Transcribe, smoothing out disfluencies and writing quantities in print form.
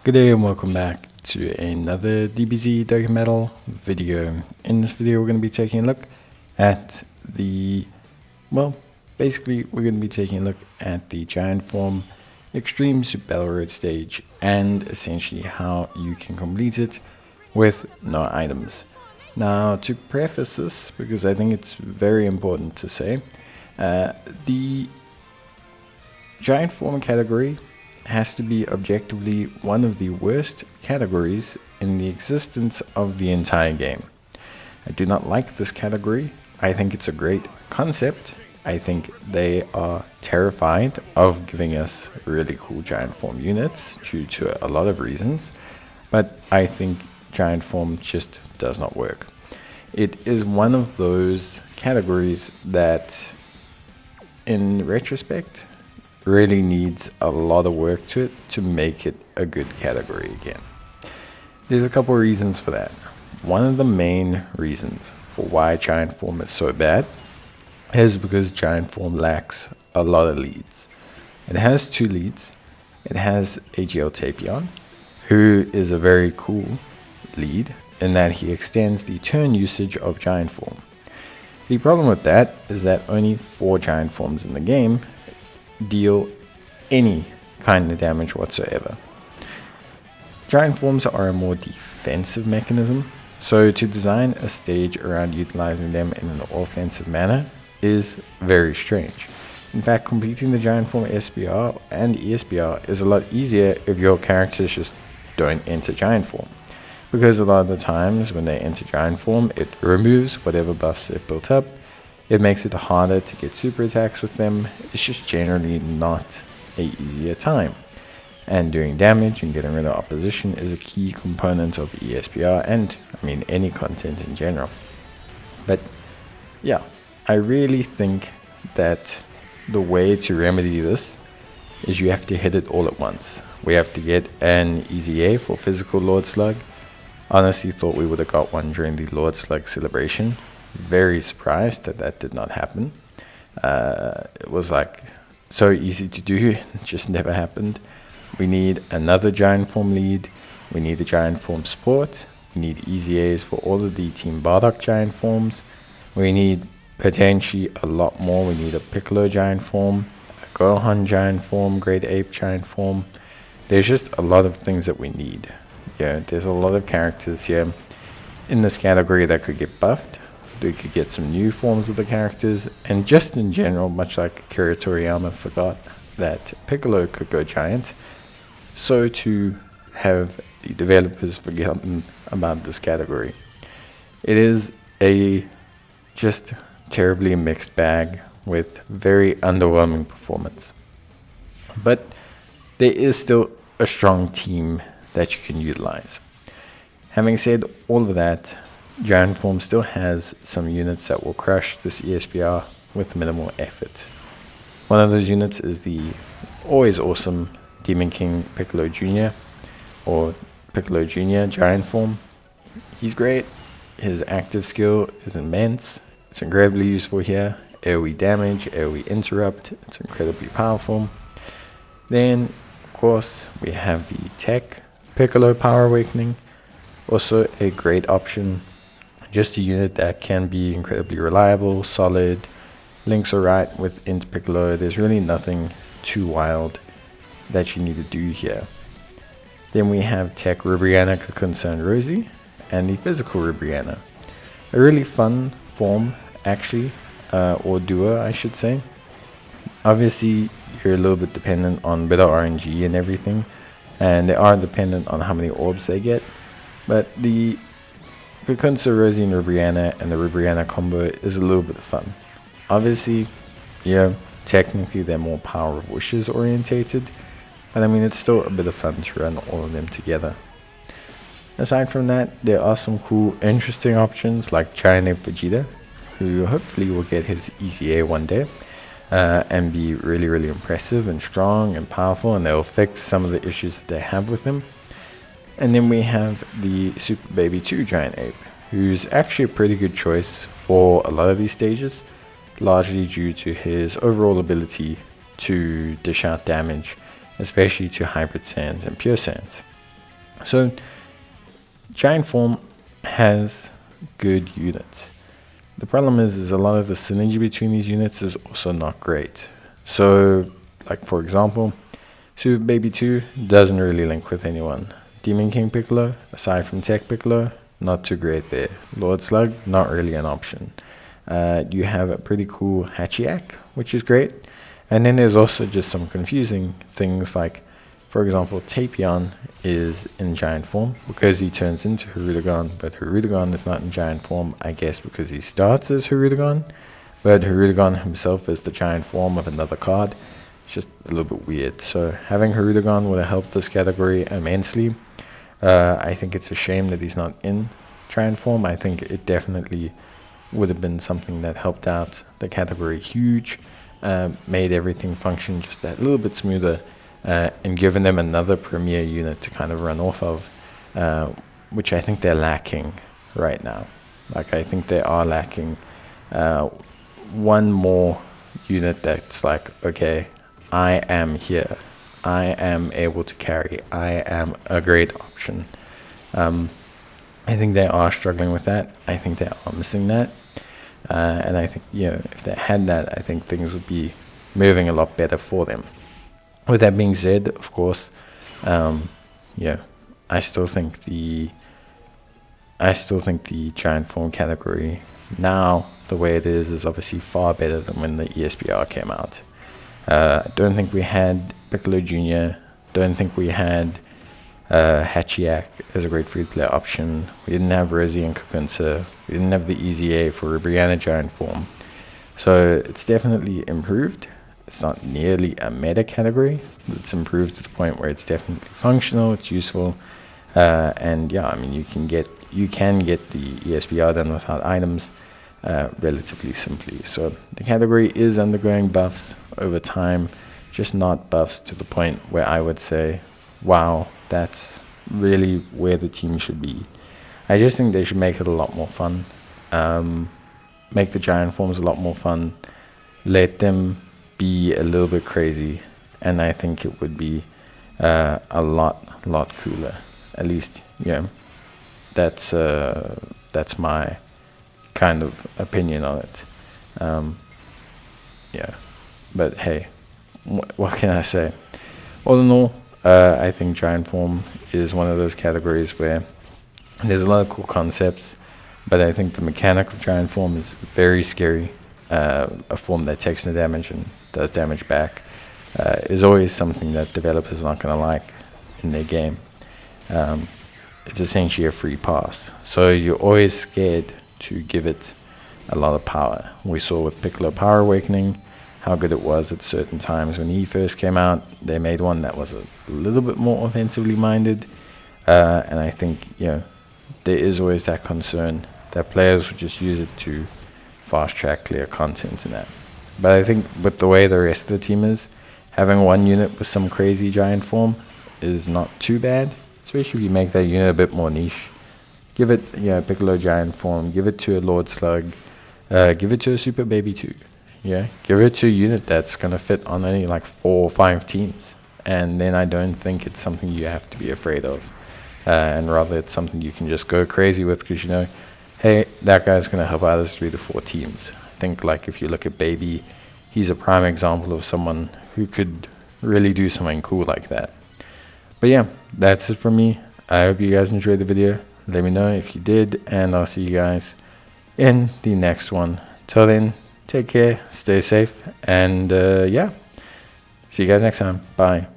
Good day and welcome back to another DBZ Dokkan video. In this video we're going to be taking a look at basically we're going to be taking a look at the Giant Form Extreme Super Battle Road stage and essentially how you can complete it with no items. Now, to preface this, because I think it's very important to say, the Giant Form category has to be objectively one of the worst categories in the existence of the entire game. I do not like this category. I think it's a great concept. I think they are terrified of giving us really cool Giant Form units due to a lot of reasons, but I think Giant Form just does not work. It is one of those categories that, in retrospect, really needs a lot of work to it to make it a good category again. There's a couple of reasons for that. One of the main reasons for why Giant Form is so bad is because Giant Form lacks a lot of leads. It has two leads. It has AGL Tapion, who is a very cool lead in that he extends the turn usage of Giant Form. The problem with that is that only 4 Giant Forms in the game deal any kind of damage whatsoever. Giant Forms are a more defensive mechanism, so to design a stage around utilizing them in an offensive manner is very strange. In fact, completing the Giant Form SBR and ESBR is a lot easier if your characters just don't enter Giant Form, because a lot of the times when they enter Giant Form, it removes whatever buffs they've built up. It makes it harder to get super attacks with them. It's just generally not an easier time. And doing damage and getting rid of opposition is a key component of ESPR and, any content in general. But yeah, I really think that the way to remedy this is you have to hit it all at once. We have to get an EZA for physical Lord Slug. Honestly thought we would have got one during the Lord Slug celebration. Very surprised that that did not happen. It was like so easy to do, it just never happened. We need another Giant Form lead. We need a Giant Form support. We need EZAs for all of the Team Bardock Giant Forms. We need potentially a lot more. We need a Piccolo Giant Form, a Gohan Giant Form, Great Ape Giant Form. There's just a lot of things that we need. Yeah, there's a lot of characters here in this category that could get buffed. We could get some new forms of the characters, and just in general, much like Akira Toriyama forgot that Piccolo could go giant, so to have the developers forgotten about this category. It is a just terribly mixed bag with very underwhelming performance. But there is still a strong team that you can utilize. Having said all of that, Giant Form still has some units that will crush this ESPR with minimal effort. One of those units is the always awesome Demon King Piccolo Jr. or Piccolo Jr. Giant Form. He's great. His active skill is immense. It's incredibly useful here. AoE damage, AoE interrupt. It's incredibly powerful. Then, of course, we have the Tech Piccolo Power Awakening. Also a great option. Just a unit that can be incredibly reliable, solid. Links are right with Int Piccolo. There's really nothing too wild that you need to do here. Then we have Tech Ribrianna Concerned Rosie and the Physical Ribrianna. A really fun form, actually, or duo, I should say. Obviously, you're a little bit dependent on better RNG and everything, and they are dependent on how many orbs they get. But the Kakunsa Rosie and Ribrianna and the Ribrianna combo is a little bit of fun. Obviously, yeah, technically they're more Power of Wishes orientated, but it's still a bit of fun to run all of them together. Aside from that, there are some cool, interesting options like Giant Ape Vegeta, who hopefully will get his EZA one day and be really, really impressive and strong and powerful, and they'll fix some of the issues that they have with him. And then we have the Super Baby 2 Giant Ape, who's actually a pretty good choice for a lot of these stages, largely due to his overall ability to dish out damage, especially to Hybrid Sands and Pure Sands. So Giant Form has good units. The problem is a lot of the synergy between these units is also not great. So, like for example, Super Baby 2 doesn't really link with anyone. Demon King Piccolo, aside from Tech Piccolo, not too great there. Lord Slug, not really an option. You have a pretty cool Hachiak, which is great. And then there's also just some confusing things like, for example, Tapion is in giant form because he turns into Hirudegarn, but Hirudegarn is not in giant form, I guess because he starts as Hirudegarn, but Hirudegarn himself is the giant form of another card. It's just a little bit weird. So having Hirudegarn would have helped this category immensely. I think it's a shame that he's not in giant form. I think it definitely would have been something that helped out the category huge, made everything function just that little bit smoother, and given them another premier unit to kind of run off of, which I think they're lacking right now. Like, I think they are lacking one more unit that's like, okay, I am here. I am able to carry. I am a great option. I think they are struggling with that. I think they are missing that. And I think, if they had that, I think things would be moving a lot better for them. With that being said, of course, I still think the giant form category now, the way it is obviously far better than when the ESPR came out. I don't think we had Piccolo Jr. Don't think we had Hachiak as a great free-to-play option. We didn't have Rosie and Kakunsa. We didn't have the Easy A for Ribrianna giant form. So it's definitely improved. It's not nearly a meta category, but it's improved to the point where it's definitely functional, it's useful, and yeah, I mean, you can get the ESPR done without items relatively simply. So the category is undergoing buffs over time, just not buffs to the point where I would say, wow, that's really where the team should be. I just think they should make it a lot more fun, make the giant forms a lot more fun, let them be a little bit crazy, and I think it would be a lot cooler. At least, that's my kind of opinion on it. But hey, what can I say? All in all, I think giant form is one of those categories where there's a lot of cool concepts, but I think the mechanic of giant form is very scary. A form that takes no damage and does damage back is always something that developers are not going to like in their game. It's essentially a free pass, so you're always scared to give it a lot of power. We saw with Piccolo Power Awakening how good it was at certain times. When he first came out, they made one that was a little bit more offensively minded, and I think there is always that concern that players would just use it to fast track clear content and that. But I think with the way the rest of the team is, having one unit with some crazy giant form is not too bad, especially if you make that unit a bit more niche. Give it Piccolo giant form, give it to a Lord Slug, give it to a Super Baby 2. Give it to a unit that's going to fit on only like 4 or 5 teams, and then I don't think it's something you have to be afraid of, and rather it's something you can just go crazy with, because hey, that guy's going to help out us 3 to 4 teams. I think, like, if you look at Baby, he's a prime example of someone who could really do something cool like that. But yeah, that's it from me. I hope you guys enjoyed the video. Let me know if you did, and I'll see you guys in the next one. Till then, take care, stay safe, and see you guys next time. Bye.